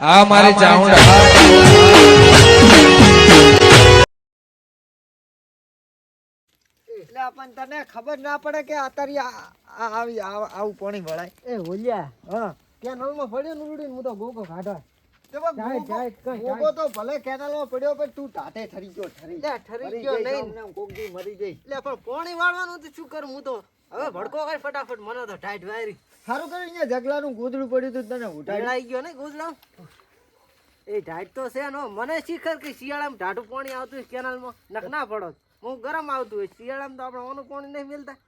આ મારી ચાઉંડા એટલે આપણને તને ખબર ના પડે કે આતારી આવું પાણી વળાય. એ હોલિયા હા ત્યાં નળમાં પડ્યો ને ઉડીને હું તો ગોગો કાઢવા. તે બા જાય, જાય, કઈ ગોગો તો ભલે કેનાલમાં પડ્યો પણ તું ટાટે ઠરી ગયો ઠરી. લે, ઠરી મરી ગયો જઈશ, નહીં. આમને આમ કોક દી મરી જઈશ. એટલે પણ પાણી વાળવાનું તો શું કરું હું તો હવે ભડકો કરી ફટાફટ મને તો ટાઈટ વાયરી સારું કર્યું અહીંયા જગલાનું ગોદડું પડ્યું તું તને ઉઠાડી. ઢળાઈ ગયો ને ગુજરા એ ટાઈટ તો છે નો મને શીખર કે શિયાળામાં ઢાઢું પાણી આવતું હોય કેનાલમાં નખ ના પડો હું ગરમ આવતું હોય શિયાળામાં તો આપણે ઓનું પાણી નહીં મિલતા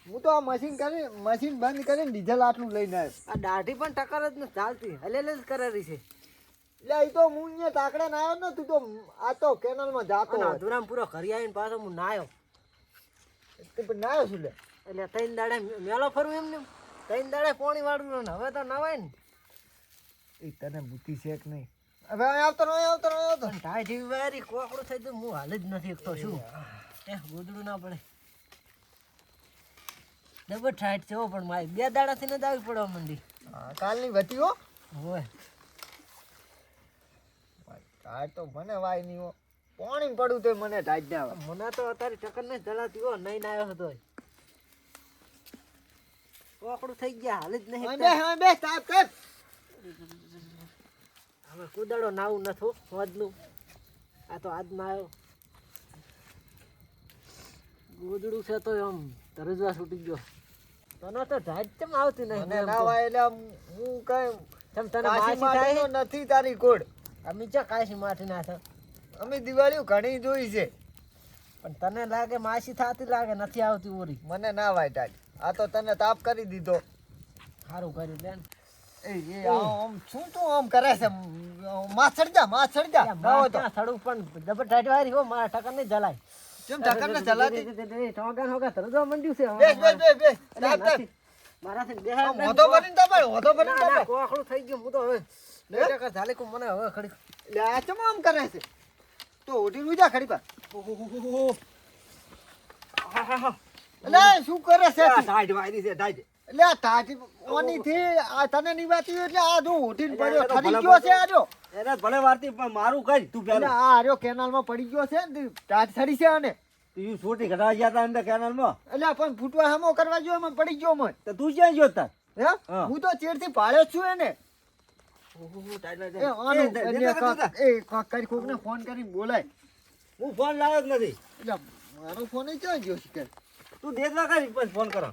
હું તો આ મશીન બંધ કરીને ડીઝલ આટલું લઈને આવ્યો. આ દાઢી પણ ટકર જ નથી ચાલતી હલેલે જ કરેલી છે એટલે એ તો હું અહીંયા તાકડે ના આવ્યો ને તું તો આ તો કેનાલમાં જાતો અને હોય. અધુરામ પૂરો ઘરે આવીને પાછો હું નાયો તે પણ ના આવ્યો છું લે. એટલે ત્રણ દાડે મેલો ફરું એમને ત્રણ દાડે પાણી વાળવું ને હવે તો નવાય ને એ તને બુદ્ધિ છે કે નહીં? હવે અહીં આવતો નહીં આવતો નહીં આવતો. પણ ટાઈટ એવી વાયરી કોકડું થઈ તો હું હાલ જ નથી એકતો શું એ ગોદડું ના પડે ડબલ ટાઈટ છે હો પણ મારી 2 દાડાથી ન જ આવી પડવા મંડી હા, કાલની વટી હો. હોય ટાઈટ તો મને વાય નહીં હો. પાણી પડું તો મને ટાઈટ ના આવે. મને તો અત્યારે ટક્કર નહીં જલાતી હો નહીં આવ્યો હતો કોકડું થઈ ગયા હાલ જ નહીં બે તાપ કર. હવે કુદાડો નાવું નથું વધલું આ તો આજ ના આવ્યો ગોદડું છે તો આમ તરજવા છૂટી ગયો તને તો ઢાટ કેમ આવતી નહીં મને ના વાય એટલે આમ હું કઈ તમ તને કાશી માસી માટીનો થાય નથી તારી કોડ. અમે ચા કાશી માઠી ના થાય અમે દિવાળીઓ ઘણી જોઈ છે. પણ તને લાગે માસી થાતી લાગે નથી આવતી ઓરી મને ના વાય ટાઈટ. આ તો તને તાપ કરી દીધો. સારું કર્યું બેન એ આમ શું તું આમ કરે છે? માં ચડ જા ના હોય તો. થડું પણ જબર ટાઈટ વારી હો મારા ટકર નહીં જલાય કેમ ઢાકર ને જલાતી? ટોગન હોગા તરજવા મંડ્યું છે બેસ તાપ તાપ. મારાથી બે આમ હોતો ભરીને તાપાય, હોતો ભરીને તાપાય. કોકડું થઈ ગયું હું તો હવે લે? 2 ટકા ઝાલી કો મને હવે ખડી લે આ ચમ આમ કરે છે? તો ઉઠી નું જા ખડી પા. એટલે શું કરે છે તું? ટાઈટ વારી છે ટાઈટ એટલે આ ટાટી ઓની થી આ તને ની વાતી હોય એટલે આ જો ઉઠીને પડ્યો ઠરી ગયો છે આ જો. એને ભલે વારતી પણ મારું કઈ તું એટલે આ આર્યો કેનાલ માં પડી ગયો છે ને ટાટ થડી છે આને. તું છોટી ઘટા ગયા તા અંદર કેનાલ માં એટલે પણ ફૂટવા હામો કરવા જો એમાં પડી ગયો મન. તો તું ક્યાં ગયો તાર હે હું તો ચેડ થી પાળ્યો છું એને. એ આનું કરી કોકને ફોન કરીને બોલાય. હું ફોન લાવ્યો જ નથી એટલે મારો ફોન ક્યાં ગયો છે? તું દેતવા કરી પછી ફોન કરો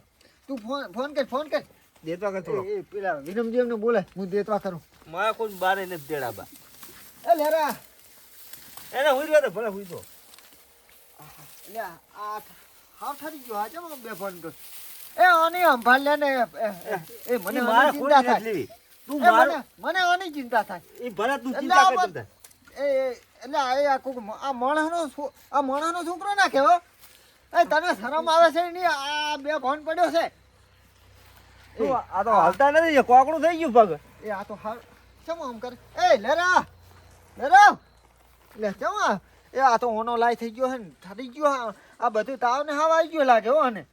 તું ફોન કર. દેતવા કર થોડો એ પેલા વિરમજી એમને બોલાય, હું દેતવા કરું. મારા કોઈ બારે નથી દેડા બા એ લેરા એને હુઈ રહ્યો તો ભલે હુઈ તો એટલે આ હાવ ઠરી ગયો. આ ચમ બે ફોન કર. એ આની સંભાળ લે ને. એ મને આની ચિંતા થાય. તું એ મને આની ચિંતા થાય. એ ભલે તું એટલે ચિંતા આ કર એટલે આ કોક આ માણસનો છોકરો ના કહેવો. એ તને શરમ આવે છે નહીં? આ બે ફોન પડ્યો છે. આ તો હાલતા નથી કોકડું થઈ ગયું પગ એ આ તો હાલ ચમ આમ કરે. એ લેરા લે ચમ એ આ તો ઓનો લાય થઈ ગયો છે ને ઠરી ગયો. આ બધું તાવ ને હાવ આવી ગયો લાગે હો. આને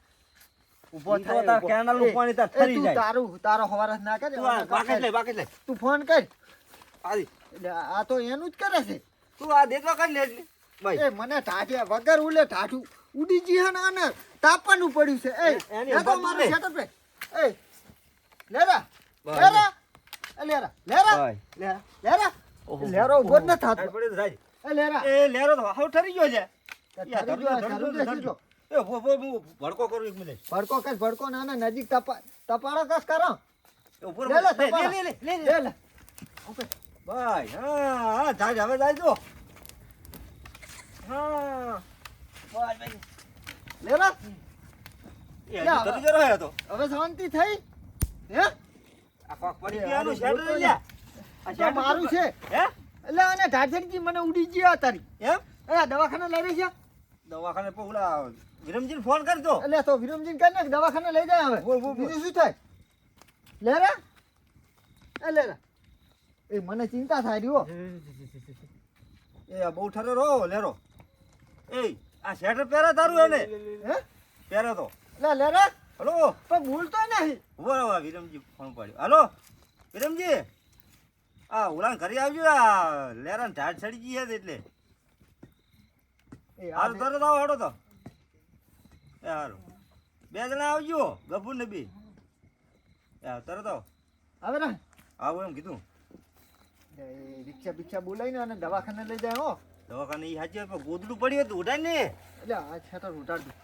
ઉભો ઈ તો તાર કેનાલ નું પાણી તાર ઠરી તું જાય. તારો હવારસ ના કરે. બાકી લે તું ફોન કર. આદી એટલે આ તો એનું જ કરે છે. તું આ દેતવા કરી લે ભાઈ એ મને ટાઢે વગર ઉલે ટાઢું ઉડી જી હે ને આને તાપવાનું પડ્યું છે. એ એની લે તો ઉપર મારું લે. સેટઅપ રે. એ લેરા ભાઈ. લેરા એ લેરા ભાઈ. લેરા ઓહો. લેરો ઉભો જ ન થાતો. આ પડ્યો તો જાય. એ લેરા એ લેરો તો હાવ ઠરી ગયો છે ઠરી ગયો, ઠરું દે સીધો. એ હું ભડકો કરું 1 મિનિટ ભડકો નાના નજીક તપાડો કસ કરો. એ ઉપર લે, તપાડા. લે ભાઈ હા જાય હવે જાય જો હા ભાઈ ભાઈ લેરા એ હજી તરી જરો હે તો હવે શાંતિ થઈ? હે આ કોક પડી ગયાનું શેટર લે આ આ શેટર મારું છે. હે એટલે આને ઢાઢરજી મને ઉડી ગયા તારી. એમ એ દવાખાને લઈ રહી છે. દવાખાને પોગલા વિરમજીને ફોન કરી દો એટલે તો વિરમજીને કહે ને કે દવાખાને લઈ જાય હવે. બોલ. બીજું શું થાય? લેરા એ મને ચિંતા થાય રહ્યો. એ બહુ ઠરે રો લેરો એ આ શેટર પહેરે તારું એને હે પહેરે તો લેરા હલો પણ ભૂલતો નહીં. ઉભો રહો વિરમજી ફોન પાડ્યો. હાલો વિરમજી આ ઉલાન કરી આવજો આ લેરાન ઢાળ ચડી ગઈ છે એટલે એ હારું તરત આવો હડો તો એ હારું 2 જણા આવજો ગભુ ને બી એ તરત આવો હવે ને આવો એમ કીધું એ રિક્ષા બિક્ષા બોલાવીને અને દવાખાને લઈ જાય હો દવાખાને ઈ હાચી પણ ગોદડું પડ્યું હતું ઉઠાય ને એટલે આ છેટર ઉડાડ દઉં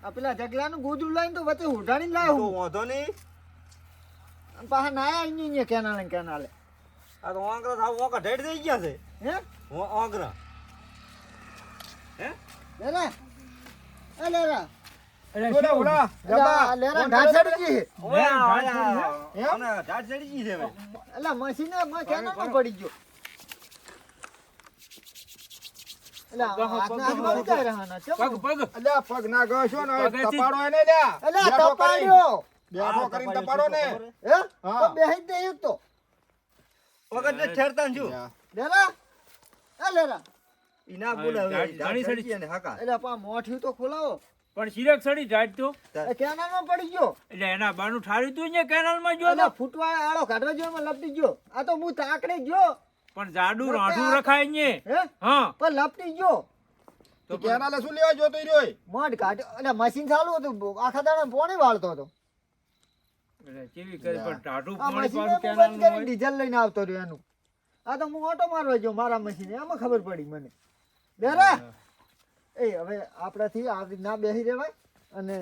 આ પેલા જગલાનું ગોદડું લાવીને તો વચ્ચે ઉડાડીને લાવ્યો તો હું વાંધો નહીં અને પાછા નાયા અહીંયા કેનાલે કેનાલે આ તો ઓંગરા થાવ ઓંકા ઢેડ થઈ ગયા છે હે ઓંગરા હે લેરા એ લેરા ઓલા ઓલા આ લેરા ઢાળ ચડી ગઈ છે. ઓય એમ? આને ઢાળ ચડી ગઈ છે હવે એટલે મશીને કેનાલમાં પડી ગયો એટલે હાથના હાથમાં મુકાઈ રહ્યા ચમ અલ્યા પગ ના ગયો છો ને તપાડો એને લ્યા એટલે બેઠો તપાડ્યો બેઠો કરીને તપાડો ને હે હા. તો બેહી જ દે એક તો વખત ને ઠેરતા ને છું લેરા એ લેરા ઈ ના બોલે હવે ઢાળ ચડી ગઈ ને હાકા એટલે પા મોઠ્યું તો ખોલાવો પણ સિરક સડી જાય તો એ કેનાલમાં પડી ગયો એટલે એના બાનું ઠાર્યું તું ને કેનાલમાં જો એટલે ફૂટવા આળો કાઢવા ગયો એમાં લપટી ગયો આ તો હું તાકડે ગયો પણ જાડું રાઠું રખાય ને હે હા પણ લપટી ગયો તો કેનાલે શું લેવા જોતો રહ્યો મઢ કાઢ્યો એટલે મશીન ચાલુ હતું આખા દાડા પોણી વાળતો હતો એટલે કેવી કરી પણ ટાઢું આ પાણી મશીન પાડું બંધ કેનાલનું કરી ડીઝલ લઈને આવતો રહ્યો એનું આ તો હું ઓટો મારવા ગયો મારા મશીને એમાં ખબર પડી મને બેરા એ હવે આપણાથી આવી ના બેસી રહેવાય અને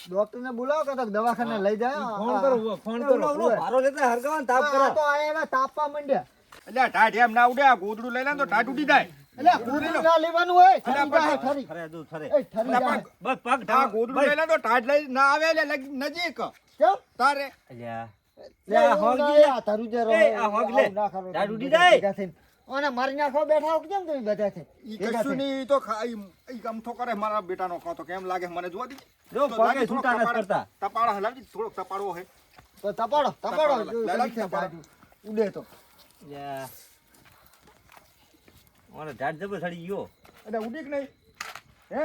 ડોક્ટરને બોલાવો કે તો દવાખાને લઈ જાય ફોન કરો ફોન કરો ભારો લેતા હરગાવાન તાપ કરો આ તો આયા તાપવા માંડ્યા અલ્યા ઢાઢ એમ ના ઉડે આ ગોદડું લઈ લે ને તો ઢાઢ ઉડી જાય એટલે કૂદરું ના લેવાનું હોય ઠરી જાય ઠરી થરે દુ થરે એ ઠરી જાય બસ પગ આ ઢાળ ગોદડું લઈ લે તો ઢાઢ લઈ ના આવે એટલે નજીક કેમ તારે અલ્યા લે આ હોગી લે આ તારું જે રહો એ આ હોગ લે. દારૂ ઉડી જાય. ઓને મારી નાખો બેઠા હો કેમ તમે બધા છે ઈ કશું નહીં તો ઈ ગમથો કરે મારા બેટાનો કહો તો કેમ લાગે મને જોવા દીધી જો પગે છૂટા નથી કરતા તપાડો હલાવજી થોડોક તપાડવો હે તો તપાડો તપાડો લે, લે, પરીક્ષા તપાડો. બાજુ ઉડે તો અલ્યા ઓને ઢાળ જબર સડી ગયો એટલે ઉડી કે નહીં હે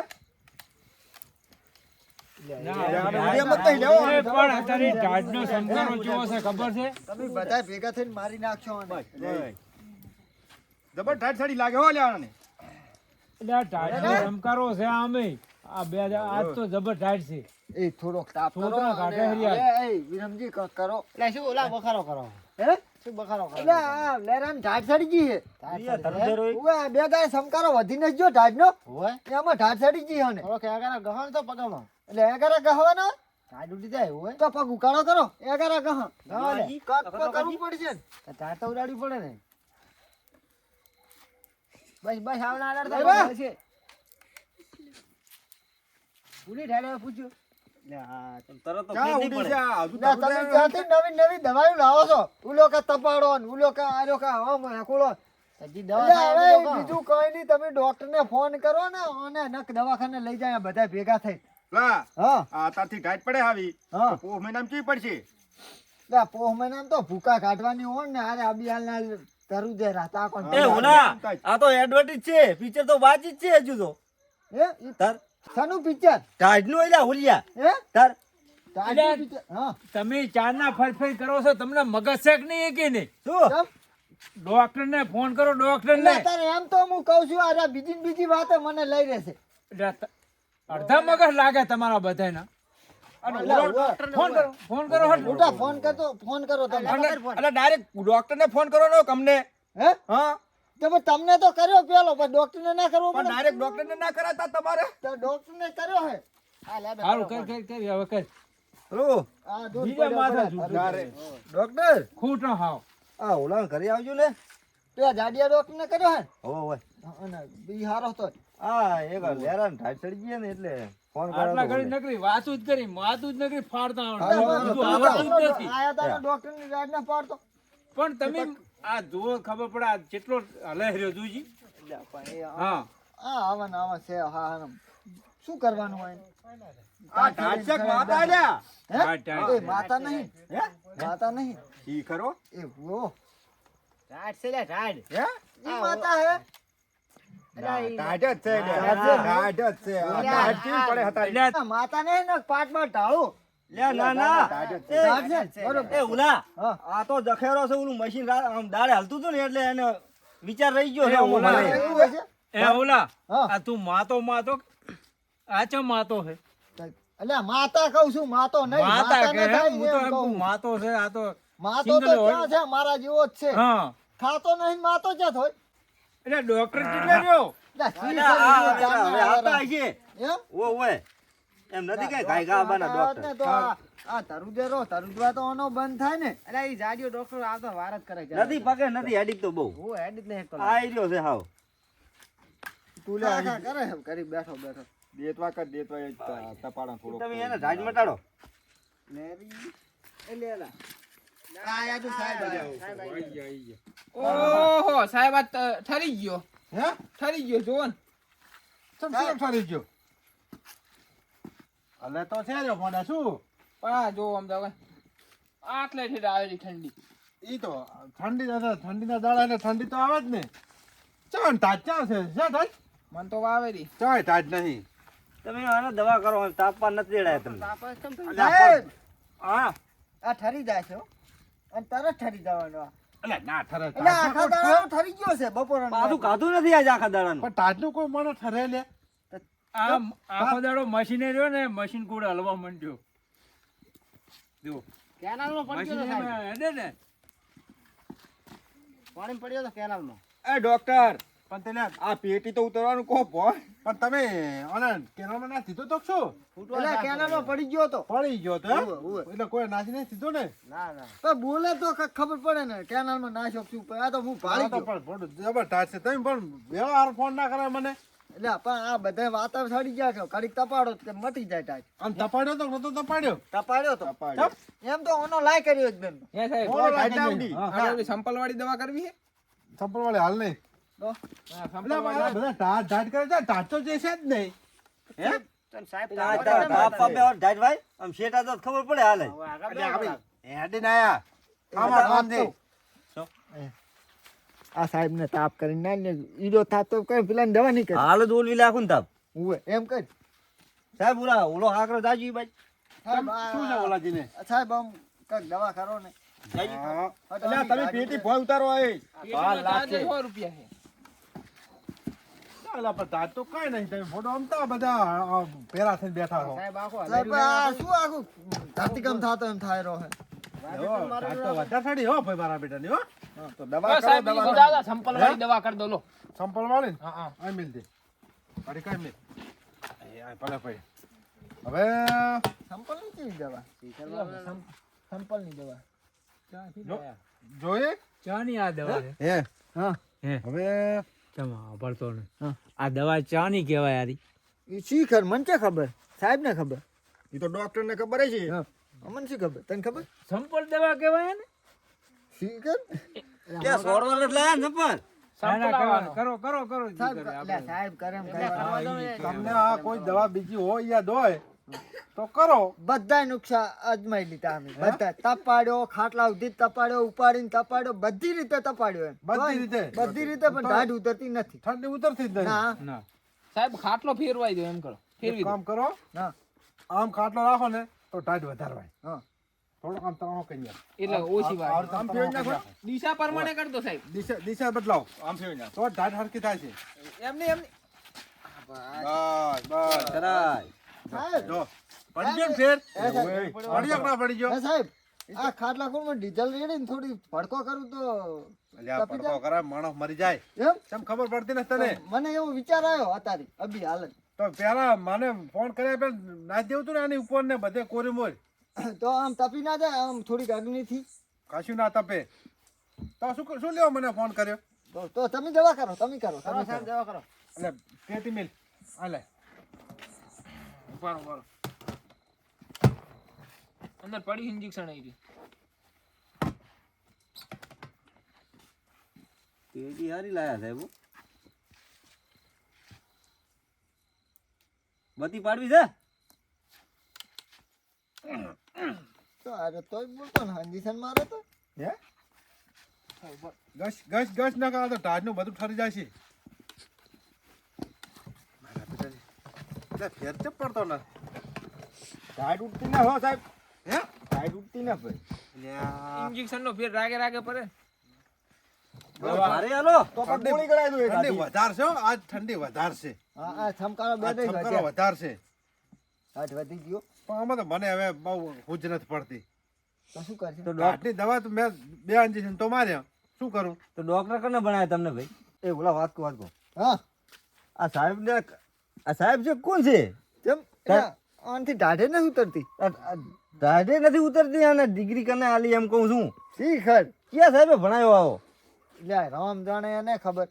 ના, લે, એમ જ નહીં લેવો. એ પણ અત્યારે ટાઢનો સંકારો કેવો છે ખબર છે તમે બધા ભેગા થઈને મારી નાખશો આને. જબર ઢાઢ સડી લાગે હો લેવાને એટલે આ ટાઢનો સંકારો છે આમે આ બે આજ તો જબર ટાઢ છે એ થોડોક તાપ કરો છોકરા અને કાઢે હરિયાળ. એ વિરમજી કરો એટલે શું ઓલા બખારો કરો હે શું બખારો કરો એટલે આ લેરાન ઢાઢ સડી ગઈ છે ઈયા ધરુજર હોય ઉવે આ બે દાય સમકારો વધીને જ જો ઢાઢનો હોય એમાં ઢાઢ સડી ગઈ હને થોડો કે આગળ ગહણ તો પગામાં એટલે એગારા ગહવાના ટાઢ ઉડી જાય હોય તો પગ ઉકાળો કરો એગારા ગહ ગવાજી, કાક તો કરવું પડશે ને તો ટાઢ તો ઉડાડવી પડે ને બસ બસ આવના આડાર તો બરાબર. બસ છે ઉડી ઢાળે પૂછ્યું તરત તો ક્યાં ફેંકી ઉડી પડે છે આ? હજુ ના, તરત તમે ઉડે. ત્યાંથી નવી નવી દવાઈઓ લાવો છો ઉલો કે તપાડો ને ઉલો કે આર્યો કે આમ આકુળો હજી દવા એટલે ખાય હવે તો કહો. બીજું કઈ નહીં તમે ડોક્ટરને ફોન કરો ને અને નક દવાખાને લઈ જાય બધા ભેગા થઈ લા, હા આ તારથી ઢાઢ પડે આવી હા તો પોહ મહિનામાં ચી પડશે એટલે પોહ મહિનામાં તો ભૂકા કાઢવાની હોય ને અરે અબિયાલના ધરું દે રાતા કોણ એ હોના આ તો એડવર્ટાઇઝ છે પિક્ચર તો વાંચી જ છે હજુ તો હે ઈ તાર શાનું પિક્ચર ઢાઢ નું એલા હુલિયા હે તાર તાજું પિક્ચર હા તમે ચારના ફરફર કરો છો તમને મગજ છે કે નહીં કે નહીં શું કેમ? ડોક્ટર ને ફોન કરો ડોક્ટર ને એટલે તારે એમ તો હું કહું છું અરે બીજી ને બીજી વાતે મને લઈ રહેશે અડધા મગજ લાગે તમારા બધાના અને એટલે ઓલો હવે ફોન કરો હટ. મોટા ફોન કરો તમે એટલે ડાયરેક્ટ ડોક્ટર ને ફોન કરવાનો કમને હે હા તો પણ તમને તો કર્યો પેલો પણ ડોક્ટરને ના કરવો પણ પડે ડાયરેક્ટ ડોક્ટર ને ના કરાતા તમારે તો ડોક્ટરને કર્યો હે સારું કર હવે કર હેલો આ દૂધ બીજા પડ્યો માથા પડે. ડાયરેક્ટ ડોક્ટર ખૂટ ન હાવ આ ઓલાન કરી આવજો ને પેલા જાડિયા ડોક્ટરને કર્યો હે હો હોય અને બી હારો તો આ એક લેરાન ઢાઢ ચડી ગયા ને એટલે ફોન આટલા ઘડી કરાવો નકરી વાતું જ કરી માતું જ નકરી ફાડતા આ આવડતું. બીજું આવડતું જ નથી આયા તારા ડોક્ટરની રાડ ના પાડતો પણ તમે આ જુઓ ખબર પડે આ જેટલો હલે રહ્યો જોજી હા આવા ને આવા છે હા હા શું કરવાનું હોય આ ઢાઢ માતા લ્યા હે એ માતા નહીં હે માતા નહીં ઈ ખરો એ વો ઢાઢ છે લે ઢાઢ હે ઈ માતા હે ઢાઢ જ છે લ્યા. ઢાઢ જ છે આ ઢાઢ કેવી પડે હતા એટલે આ માતા નહીં ને પાટમાં ઢાળું લે ના ના ટાઢ છે, બરોબર. એ ઉલા હા. આ તો જખેરો છે ઓલું મશીન આમ દાડે હાલતું હતું ને એટલે એને વિચાર રહી ગયો છે એ આમાં ઓલા. મને. એવું હોય છે? એ ઓલા હા. આ તું માતો આ ચમ માતો છે અલ્યા માતા કહું છું, માતો નહીં. માતા કે ન થાય હું તો એમ એમ કહું. કહું માતો છે આ તો માતો તો single હોય. ક્યાં છે, મારા જેવો જ છે. હા ખાતો નહીં, માતો ક્યાં થોય? એટલે ડોક્ટર કેટલે રહ્યો લા, શી આ ખબર હવે જાણના આવતા હારા. હશે એમ? ઓય એમ નથી કઈ ગાય ગા બાના આવત ને ડોક્ટર તો આ તરુજેરો, તરુજવા તો આનો બંધ થાય ને. એટલે એ જાડિયો ડોક્ટર આવતો વાર જ કરે છે નથી પગે નથી હેડિક તો બહુ હું હેડ જ નહીં આઈ રહ્યો છે હાવ તું લે આખા કરે એમ કરી બેઠો બેઠો. દેતવા કર દેતવા એ તપાડા થોડો તમે એને રાજ મટાડો આયા તું સાહેબ આયા. ઓહો સાહેબ આ ઠરી ગયો હે ઠરી ગયો જોન ચમ ઠરી ગયો અલે તો છે રે મોડા શું પણ આ જો આમ તો આટલે ઠેર આવેલી ઠંડી ઈ તો ઠંડીના દાડા એટલે ઠંડી તો આવે જ ને ચાણ તાજ ચા છે તાજ મન તો વાવેલી ચાય તાજ નહીં તમે આને દવા કરો તાપવા નથી દેડાય તમને સાહેબ, હા આ ઠરી જાય છે હો. અને તરત ઠરી જવાનો આ. અલે ના ઠરે એટલે આખા દાડાનો ઠરી ગયો છે બપોરનો. પાછું ખાધું નથી આજ આખા દાડાનું પણ તાજનું કોઈ મને ઠરે લે આ આખો દાડો મશીને રહ્યો ને મશીન કુડ હલવા માંડ્યો જો કેનાલમાં પડી ગયો તો મશીન સાહેબ. હેડે ને પાણી પડ્યો તો કેનાલમાં એ ડોક્ટર પણ તેને આ પેટી તો ઉતરવાનું કહો પણ તમે અને કેનાલમાં ના સીધો તો શું એટલે કેનાલમાં પડી ગયો તો. પડી ગયો તો ઉવે, ઉવે. એટલે કોઈ નાસી નહીં સીધો ને ના ના પણ બોલે તો ખબર પડે ને કેનાલમાં નાખ્યો શું. પણ આ તો હું ભાળી આ તો ગયો. પણ થોડું જબરદસ્ત છે તમે પણ વ્યવહાર ફોન ના કરે મને એટલે પણ આ બધા વાતા સડી ગયા છે. ઘડીક તપાડો કે મટી જાય ટાઈટ. આમ તપાડ્યો તો નતો તપાડ્યો તપાડ્યો તો તપાડ્યો એમ તો ઓનો લાય કર્યો જ બેન. હે સાહેબ બોલો, લાઈટ આવડી. આપણે ઓલી સંપલ વાળી દવા કરવી છે ચંપલ વાળી હાલ નહીં તો હા સંપલ એટલે મારા બધા ટાટ ટાટ કરે છે ટાટ તો જે છે જ નહીં હે તને સાહેબ આ તાપ આપે ઓર ઢાજ ભાઈ આમ શેટા તો ખબર પડે હાલે હવે આગળ એટલે બે આપણે હેડીને આયા આમાં કામ દે આ સાહેબ ને તાપ કરીને ના ને ઈડો થાત તો કઈ પેલા દવા નહીં કરી. હાલ જ ઓલવી લાખું ને તાપ ઉવે, એમ કર સાહેબ ઓલા ઓલો હાકરો જાજી ભાઈ સાહેબ, શું છે ઓલાજીને સાહેબ આમ કઈક દવા કરો ને. હા. એટલે તમે પેટી ભોય ઉતારો એ પેટીનો ચાર્જ 100 રૂપિયા છે ચાલ આપણે ટાટ તો કઈ નહીં તમે ફોટો અમતા બધા પેરા થઈને બેઠા છો સાહેબ આખો સાહેબ આ શું આખું ધરતીકંપ થાતો એમ થાય રહ્યો છે. હો, ટાટ તો વધારે સાડી હો ભાઈ મારા બેટાની હો તો દવા બસ કરો સાહેબ દવા બીજું દાદા સંપલ વાળી દવા કરી દો લો સંપલ વાળી ને હા હા આ મિલ દે અરે કઈ મિલ આ ભલે ભાઈ હવે સંપલ ની કેવી દવા? સંપલ ની દવા. જોઈએ ચાની આ દવા છે હે હા હે હવે તમે ભરતો ને હા. આ દવા ચાની કહેવાય યારી ઈ શી ખબર મને ક્યાં ખબર? સાહેબ ને ખબર. એ તો ડોક્ટર ને ખબર છે હા અમને શી ખબર? તને ખબર? સંપલ દવા કહેવાય ને શી ખબર? કે સોડવા નથી લાયા ને પણ ના, ના, સંપલ આવવાનો કરો કરો કરો જી સાહેબ કરે લે, આપણે. સાહેબ કરે એમ એટલે કરે. કરવા દો ને. તમને આ કોઈ દવા બીજી હોય યાદ હોય તો કરો બધાય નુકસાન અજમાઈ લીધા અમે બધા તપાડ્યો, ખાટલા સુધી તપાડ્યો, ઉપાડીને તપાડ્યો, બધી રીતે તપાડ્યો એમ. બધી રીતે? બધી રીતે પણ ધાડ ઉતરતી નથી. ઠંડી ઉતરતી જ નહીં ના ના સાહેબ ખાટલો ફેરવાઈ દો એમ કરો એક ફેરવી દો કામ કરો ના આમ ખાટલો રાખો ને તો ટાઈટ વધારવાય હા થોડું આમ ત્રણો કરી એટલે ઓછી વાર આમ ફેરવી નાખો દિશા પ્રમાણે કરી દો સાહેબ દિશા દિશા બદલાવો આમ ફેરવી નાખો તો ટાઈટ હરકી થાય છે એમની એમની બસ બસ કરાય સાહેબ જો પડી ગયો ને ફેર એ સાહેબ. પડી ગયો કે ના પડી ગયો હે સાહેબ આ ખાટલા કોણમાં ડીઝલ રેડીને થોડી ભડકો કરું તો અલ્યા તપી પડકો કરાય માણસ મરી જાય એમ કેમ ખબર પડતી નથી તને મને એવો વિચાર આવ્યો અત્યારે અભી હાલ જ. તો પેલા મને ફોન કર્યા પેલા નાચ દેવું તું ને આની ઉપર ને બધે કોરી મોર તો આમ તપી ના જાય આમ થોડીક અગ્નિથી કશું ના તપે તો શું લેવો મને ફોન કર્યો તો તમે દવા કરો તમે કરો કરો તમે સાહેબ કરો. દવા કરો એટલે પેટી મિલ આ લે ઉપાડો ઉપાડો અંદર પડી ઇન્જેક્શન આવી ગયું પેટી હારી લાયા સાહેબ હો. બત્તી પાડવી છે તો અરે તોય બોલતો ને હંજીસન મારે તો હે ગશ ગશ ગશ ના કરો તો ટાજનું બધું ઠરી જાય છે મારા બેટાની એટલે ફેર ચપ પડતો ને ટાઈટ ઉઠતી ના હો સાહેબ હે ટાઈટ ઉઠતી ના પડે. અલ્યા, ઇન્જેક્શન નો ફેર રાગે રાગે પડે. મારે હાલો તો પણ ગોળી કરાવી દો એક ઠંડી આધી. વધારે છે હો, આજ ઠંડી વધારે છે આ છમકારો બે આ દઈ છમકારો વધ્યા. વધારે છે હાથ વધી ગયો પણ આમાં તો મને હવે બહુ હુજ નથી પડતી તો શું કરશે? તો ડોક્ટર આટલી દવા તો મેં 2 ઇન્જેક્શન તો માર્યા શું કરું તો ડોક્ટર કને બનાયા તમને ભાઈ? એ ઓલા વાત કો હા આ સાહેબ ને આ સાહેબ છે કોણ છે? કેમ એટલે આનાથી દાઢે નથી ઉતરતી. દાઢે નથી ઉતરતી અને ડિગ્રી કને આલી એમ કહું છું. શીખર ક્યાં સાહેબે ભણાયો આવો? લે રામ જાણે એને ખબર.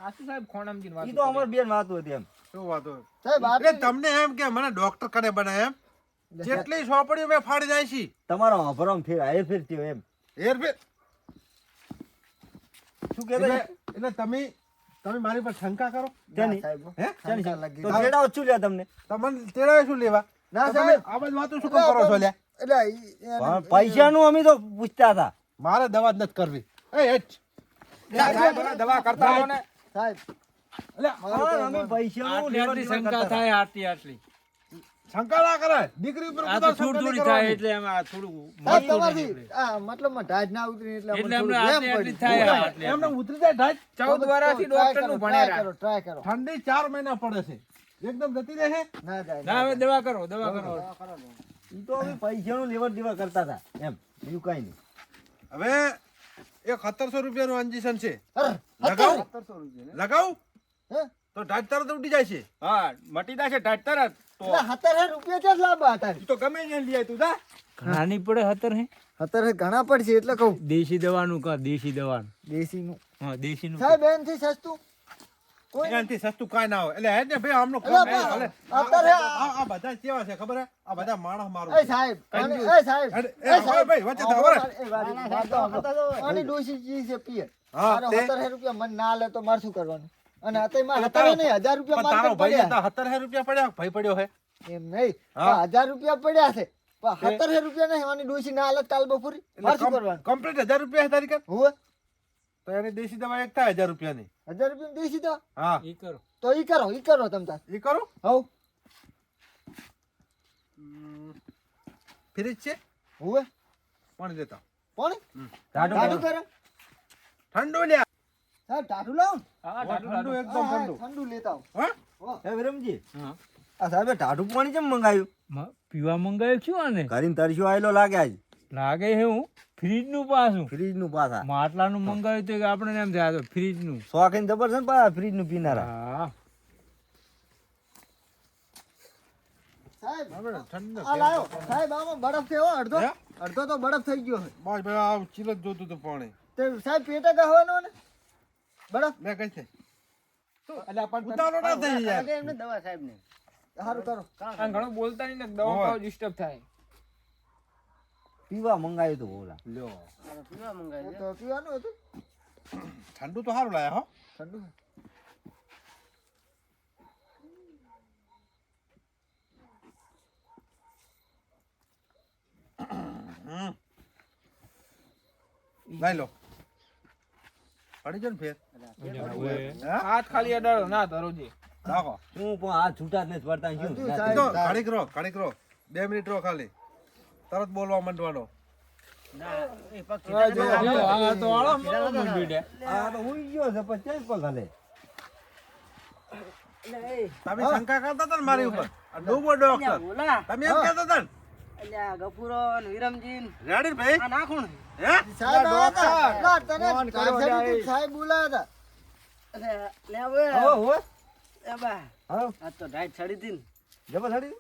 આસુ સાહેબ ખોણામજીને વાત ઈ તો અમાર બેન વાતું હતી એમ. શું વાતો સાહેબ એટલે આટલી તમને એમ કે મને ડોક્ટર કને બનાય એમ જેટલી સોપડીઓ મેં ફાડી જાય છે તમારો અભરમ ફેર આયે ફેર થયો એમ. હેરફેર શું કહેતા એટલે એટલે તમે મારી પર શંકા કરો તેની? સાહેબ હે ચાલી શંકા લાગી. તો છેડાઓ શું લ્યા તમને? તમને તેડાવે શું લેવા ના તો તમે સાહેબ. આ બધી વાતો શું કામ કરો છો લ્યા એટલે પણ પૈસાનું અમે તો પૂછતા હતા. મારે દવા જ નથી કરવી એ હેટ. સાહેબ દવા કરતા રહો ને. સાહેબ એટલે પણ અમે પૈસાનું લેવા દેવા શંકા કરતા હતા. થાય આટલી શંકા ના કરે દીકરી ઉપર આ તો બધા શંકા થોડી નહીં થોડી થાય કરવાની. એટલે એમાં થોડું સાહેબ મળતું તમારથી નીકળે. આ મતલબમાં ઢાઢ ના ઉતરી એટલે એટલે અમને અમને થોડું આટલી એમ આટલી પડ્યું. થાય આટલી એમને આટલી. ઉતરી જાય ઢાંચ. 14 વર્ષથી ડોક્ટર નું ભણેલા. ટ્રાય કરો ઠંડી 4 મહિના પડે છે એકદમ જતી રહે ના જાય ના હવે દવા કરો દવા કરો. ઈ તો અમે પૈસાનું લેવા દેવા કરતા હતા એમ, બીજું કઈ નહીં. હવે એક 1700 રૂપિયાનું ઇન્જેક્શન છે અરે, લગાવ 1700 રૂપિયા ને? લગાવ હે? તો ઢાંચ તરત ઉડી જાય છે હા મટી જશે ઢાટ તરત તો એટલે 17 રૂપિયા ક્યાં લાવવા હતા? ઈ તો ગમે ને લઈ આય તું જા. ઘણા નહીં પડે હતર હે 17 ઘણા પડશે એટલે કહું દેશી દવાનું કા દેશી દવાનું. દેશીનું. હા દેશીનું. સાહેબ એનથી સસ્તું કોઈ નહીં. એનાથી સસ્તું કાંઈ ના હોય એટલે હે ને ભાઈ આમનો એટલે કોમ પણ હાલે. અત્યારે આ બધા કેવા છે ખબર હે આ બધા માણસ મારું એ સાહેબ એ સાહેબ અરે, એ હવે ભાઈ વચ્ચે તો હવે. એ વાત તો આની ડોશી જી છે પીએ હા, મારો તે. 17 રૂપિયા મને ના લે તો મારે શું કરવાનું? અને અત્યારે મારે પણ તારો- 17 નહીં 1000 રૂપિયા પણ તારો મારે ભાઈ પડ્યા. હતા 17 રૂપિયા પડ્યા ભાઈ પડ્યો હે એમ નહીં હા. 1000 રૂપિયા પડ્યા છે પણ 17 રૂપિયા નહીં આની ડોશી ના લે કાલ બપોરે મારે શું કરવાનું? કમ્પ્લીટ 1000 રૂપિયા હે તારી કન? હોવે તો એની દેશી દવા એક થાય 1000 રૂપિયાની 1000 રૂપિયા દેશી તો હા ઈ કરો. તો ઈ કરો તમ તાર એ કરું હવ ફ્રીજ છે હોવે પાણી દેતા કોણ ટાટું ટાટું કરો. કરે ઠંડુ લ્યા સાહેબ ટાટું લાવો ને. હા ઠંડુ એકદમ હા, ઠંડુ ઠંડુ લેતા આવો. હા હો. હે વિરમજી, હા. આ સાહેબે ટાઢું પાણી કેમ મંગાવ્યું? પીવા મંગાવ્યું શું આને કરીને તરસ્યો આયેલો લાગે આજ. લાગે છે હું ફ્રીજ નું પાછું ફ્રીજ નું પાછા માટલાનું મંગાવ્યું તો કે આપણે એમ થાય તો ફ્રીજ નું. શોખીન જબર છે ને પાછા ફ્રીજ નું પીનારા. હા સાહેબ હવે ઠંડુ આ લાયો સાહેબ આમાં બરફ છે હો અડધો હે? અડધો તો બરફ થઈ ગયો છે બસ ભાઈ આ ચીલ જ જોતું હતું પાણી તે સાહેબ પેટે ગહવાનો ને બરફ મેં કઈ છે એટલે પણ ઉતારો ના થઈ યાર એમને દવા સાહેબ ને સારું કરો આ ઘણું બોલતા નહીં ને દવા હોય. ખાવ ડિસ્ટર્બ થાય. પીવા મંગાવ્યું તો બોલા. પીવા મંગાવી એ તો પીવાનું હતું ઠંડુ તો સારું લાયા હો ઠંડુ લઈ લો પડી જો ને ફેર હા હાથ ખાલી અડાડો ના ધરોજી. રાખો હું પણ આ છૂટા જ નથી પડતા ને શું? હજુ ના, સાહેબ. તો ઘડીક રહો 2 મિનિટ રહો ખાલી તરત બોલવા માંડવાનો આ તો આળો મારો મંડી દે. આ તો હુઈ ગયો છે પણ ચેન્જ પગ હાલે. તમે શંકા કરતા હતા ને મારી ઉપર આ ડૂબો ડોક્ટર બોલા તમે એમ કહેતા હતા ને અલ્યા ગફુરો ને વિરમજી ને રેડી ભાઈ આ નાખું હે સાહેબ આવ્યા હતા. ના, તને ચારસોથી સાહેબ બોલાયા હતા અલ્યા લે હવે હો હો એ બા હા આ તો ઢાઈટ ચડી હતી ને જબર સાડી.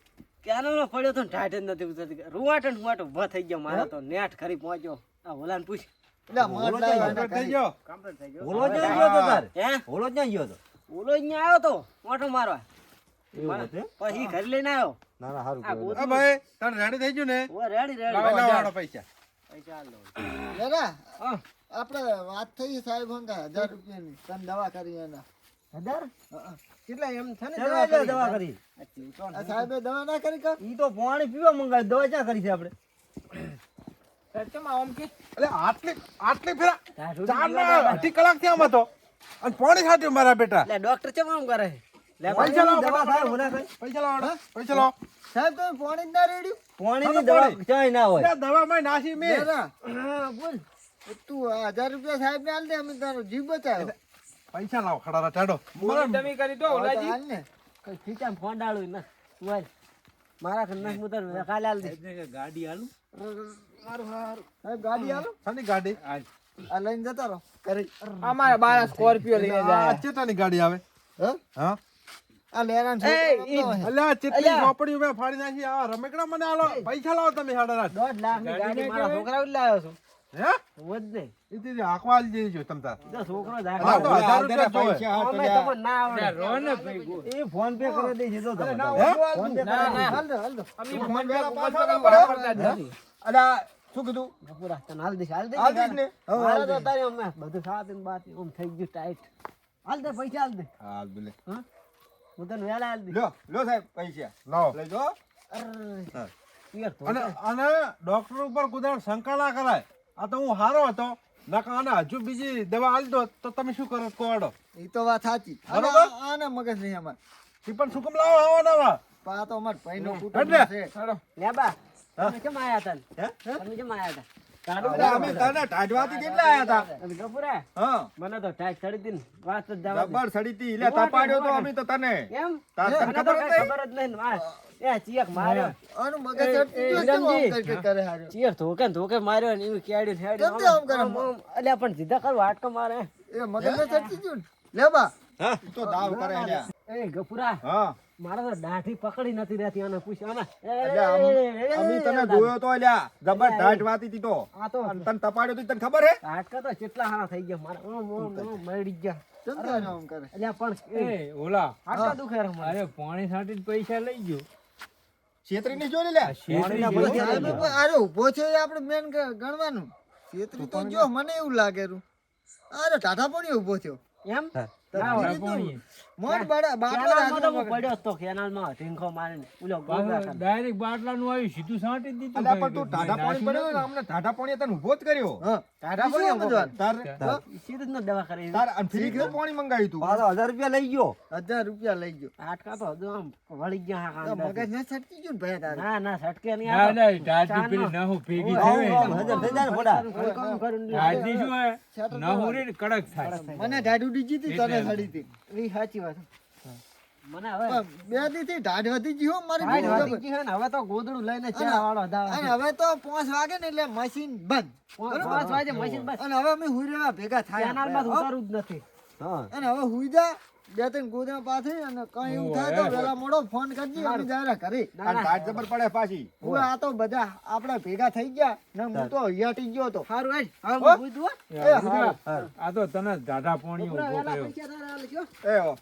ક્યાંનો પડ્યો તો ને ઢાઈટ જ નથી ઉતરતી રૂવાટ ને રૂવાટ ઉભા થઈ ગયો મારા તો નેટ ખરી પહોંચ્યો આ ઓલાને પૂછ એટલે મધ લાવ્યા હતા કમ્પ્લીટ થઈ ઘરે. ગયો કમ્પ્લીટ થઈ ગયો ઓલો ક્યાં ગયો તો તાર? હે ઓલો ક્યાં ગયો તો? ઓલો જ આવ્યો તો મોટો મારવા એવું હતું એમ? પછી ઘરે લઈને આવ્યો ના ના સારું આ કહેવાય. હા ભાઈ તારે રેડી થઈ ગયું ને ઓ રેડી રેડી પહેલા વાળો પૈસા પૈસા આલો દાદા આપણે વાત થઈ સાહેબ હંગા 1000 રૂપિયાની તને દવા કરી એના 1000? હા. કેટલા એમ છે ને ચાલો એટલે દવા કરી. આ સાહેબે દવા ના કરી કર ઈ તો પાણી પીવા મંગાવી, દવા ક્યાં કરી છે આપણે? કેમ આમ કે એટલે આટલી ફેરા 4 ના 2.5 કલાક થી આમ હતો અને પાણી છાટ્યું મારા બેટા એટલે ડોક્ટર ચમ આમ કરે લે પૈસા લાવો, દવા ફટાફટ. થાય હું ના થાય પૈસા લાવો હેડો. પૈસા લાવો. સાહેબ તમે પાણી જ ના રેડ્યું પાણીની દવા ક્યાંય ના હોય લે, દવામાં નાસી મેં. લેરા. હા, બોલ તું આ 1000 રૂપિયા સાહેબ ને હાલ દે અમે તારો જીવ બચાવ્યો પૈસા લાવો ખડારા ચાડો. બોલી તમે કરી દો ઓલાજી હાલ ને કઈ ખીચામાં ફોન ડાળું ના તું હાલ. મારા ઘરના હું તને કાલે હાલ દે ગાડી હાલું સાહેબ ગાડી હાલો શાની ગાડી? આ લઈને જતા રહો કરી અમારા બાળા સ્કોર્પિયો લઈને આ જાય ચેતાની ગાડી આવે? હા હા? આ લેરાન છોકરો રમતો હોય. અલ્યા ચેટલી ચોપડીઓ મેં ફાડી નાખી. આ રમેકડા મને આલો. પૈસા લાવો તમે હાડારા. 1.5 લાખની ગાડી મારા છોકરા જ લાવ્યો છું હે? હોત ને ઈથી હાંકવા આલી દેજો તમ તાર. જો છોકરો જ આ તો હાંકે. 1000 રૂપિયા જોવે. અમે તમને ના આવડે રો ને ભાઈ એ ફોન પે કરી દે છે તો તમે હે? ફોન પે ના, કરો. ના. હાલ દો હાલ દો અમે ફોન પેલા પાછા પાછા ના વાપરતા જ નથી અલ્યા શું કીધું? ગફુરા તને હાલ દઈશ હાલ હાલ દઈશ ને? હવે હાલ દે તારી અમે બધું સાત ને બાત ઓમ થઈ ગયું ટાઈટ હાલ દે પૈસા હાલ દે હાલ બોલે. હું તને વેલા હાલ દે લ્યો સાહેબ પૈસા લાવો. લઈ જો અરે, યાર તો અને અને ડોક્ટર ઉપર કુદાર શંકા ના કરાય. આ તો હું હારો હતો નકા આને હજુ બીજી દવા આલી દો તો તમે શું કરો કોડો? ઈ તો વાત સાચી બરોબર. આને મગજ નહીં અમાર ઈ પણ શું કેમ લાવો આવો નવા? પણ આ તો અમાર ભાઈનો એટલે. કુટુંબ છે લે બા તમે કેમ આયા હતા તમે કેમ આયા હતા અરે અમે તને ટાઢવાથી કેટલા આયા હતા અને ગફુરા હા મને તો ટાઈટ ચડી હતી ને વાત જ જવા દે. જબર સડી તી લે તપાડ્યો તો અમે તો તને એમ તને મને તો ખબર કાંઈ જ ખબર જ નહીં ને. એ ચિયક માર્યો આનું મગજ ચડતું ગયું છે, વિરમજી. આમ કરી કરે હાર્યો. ચિયર ધોકે ને ધોકે માર્યો ને એવી કેડી કેમ તે આમ કરે? અલ્યા પણ સીધા કરું હાટકો મારે એ મગજ ને ચડતી ગયું ને. લે બા ઈ તો દાવ કરે લ્યા એ ગફુરા હા મારે તો દાઢી પકડી નથી રહેતી અને પૂછ આને અમે તને જોયો તો લ્યા જબર ટાઢવાતી તી તો આ તો અને તને તપાડ્યો તો તને ખબર હે હાટકા તો કેટલા હારા થઈ ગયા મારા મળી ગયા કેમ તે આમ કરે? અલ્યા પણ એ ઓલા હાટકા દુખે રે મારે. અરે પાણી છાંટીને પૈસા લઈ ગયો છેતરીને જો ને લ્યા શેઠની પાણીના જેવું પૈસા સાહેબ લઈ ગયો. અરે ઊભો છે એ આપણે મેન ગણવાનું છેતરી તો જો મને એવું લાગે રૂ અરે ટાટા પણ ઊભો થયો એમ તરતી પાણી. રીતનું. મોટ બાટલા કેનાલમાં તો હું રાખ્યો પડ્યો હતો કેનાલમાં ઢીંગો મારીને ઓલો ગોગા ખાને. ડાયરેક્ટ બાટલાનું આવ્યું સીધું છાંટી જ દીધું અલ્યા પણ ભાઈ. તું ટાઢા પાણી પડ્યો ને અમને ટાઢા પાણીએ તને ઊભો જ કર્યો હા ટાટા પણ શું સમજવાનું. તાર સીધું જ ન દવા કરી તાર અને ફ્રીજનું પાણી મંગાવ્યું તું 1000 રૂપિયા લઈ ગયો 1000 રૂપિયા લઈ ગયો હાટકા તો હજુ આમ વળી ગયા હા તો કાંડા. મગજ ના છટકી ગયું ને ભાઈ તારે ના ના છટકે નહીં ના, આ તો. ના, ટાઢી પેલી નહુ ભેગી આવું થાય. આમ હજર થઈ જાય ને ફોડા. કોઈ કામ કરું નહીં. ટાઢી શું હોય? નહુ રે ને કડક થાય. મને ઢાઢ ઉડી જીતી તને સડી હતી એ સાચી વાત મને હવે પણ બે દી થી ઢાઢ વધી ગઈ હો મારી હાઈટ બહુ વધી જબર. ગઈ છે ને હવે તો ગોદડું લઈને ચા વાળો દાવા અને હવે તો 5 વાગે ને એટલે મશીન બંધ પાંચ વાગે મશીન બસ અને હવે અમે હુઈ રહેવા ભેગા થાય કેનાલમાં તો ઉતારવું જ નથી હા અને હવે હુઈ જા બે ત્રણ ગોદા પાથરી અને કઈ એવું થાય તો વેલા મોડો ફોન કરજે અમે જાયરા કરી ના અને ના ટાઢ જબર પડે પાછી હું આ તો બધા આપડા ભેગા થઈ ગયા ને હું તો હૈયાટી ગયો તો સારું હેડ હવે હું ભૂઈ દઉં, હો. એ હા આ તો તને ટાઢા પાણી ઉપરા ઉભો વેલા કર્યો. પૈસા તારા હાલ કયો? એ હો.